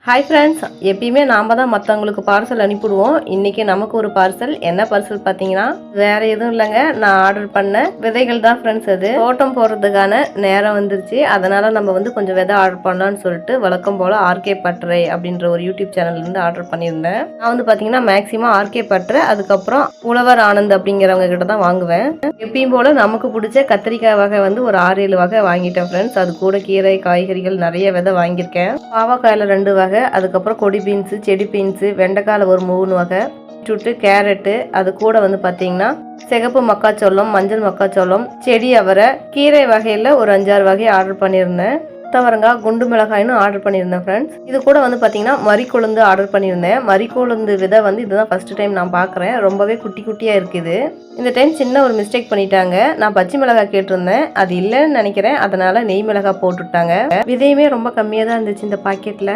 Hi friends, எப்பயுமே நாம் தான் மற்றவங்களுக்கு பார்சல் அனுப்பிவிடுவோம். இன்றைக்கி நமக்கு ஒரு பார்சல். என்ன பார்சல் பார்த்தீங்கன்னா வேறு எதுவும் இல்லைங்க, நான் ஆர்டர் பண்ண விதைகள் தான் ஃப்ரெண்ட்ஸ். அது தோட்டம் போடுறதுக்கான நேரம் வந்துருச்சு. அதனால் நம்ம கொஞ்சம் விதை ஆர்டர் பண்ணலான்னு சொல்லிட்டு வழக்கம் போல் ஆர்கே பட்டறை அப்படின்ற ஒரு யூடியூப் சேனல்லேருந்து ஆர்டர் பண்ணியிருந்தேன். நான் பார்த்தீங்கன்னா மேக்ஸிமம் ஆர்கே பட்டறை, அதுக்கப்புறம் உழவர் ஆனந்த் அப்படிங்கிறவங்க கிட்ட தான் வாங்குவேன். எப்பயும் போல் நமக்கு பிடிச்ச கத்திரிக்காய் வகை ஒரு 6-7 வகை வாங்கிட்டேன் ஃப்ரெண்ட்ஸ். அது கூட கீரை காய்கறிகள் நிறைய விதை வாங்கியிருக்கேன். பாவக்காயில் 2 வகை, அதுக்கப்புறம் கொடி பீன்ஸு, செடி பீன்ஸு, வெண்டைக்காயில் ஒரு 3 வகை, பீட்ரூட்டு, கேரட்டு, அது கூட பார்த்தீங்கன்னா சிகப்பு மக்காச்சோளம், மஞ்சள் மக்காச்சோளம், செடி அவரை, கீரை வகையில் ஒரு 5-6 வகை ஆர்டர் பண்ணியிருந்தேன். கொத்தவரங்காய், குண்டு மிளகாய்னு ஆர்டர் பண்ணியிருந்தேன் ஃப்ரெண்ட்ஸ். இது கூட பார்த்தீங்கன்னா மறிக்கொழுந்து ஆர்டர் பண்ணியிருந்தேன். மறிக்கொழுந்து விதை இதுதான் ஃபர்ஸ்ட் டைம் நான் பார்க்குறேன். ரொம்பவே குட்டி குட்டியாக இருக்குது. இந்த டைம் சின்ன ஒரு மிஸ்டேக் பண்ணிட்டாங்க. நான் பச்சை மிளகாய் கேட்டிருந்தேன், அது இல்லைன்னு நினைக்கிறேன். அதனால நெய் மிளகாய் போட்டுவிட்டாங்க. விதையுமே ரொம்ப கம்மியாக தான் இருந்துச்சு இந்த பாக்கெட்டில்.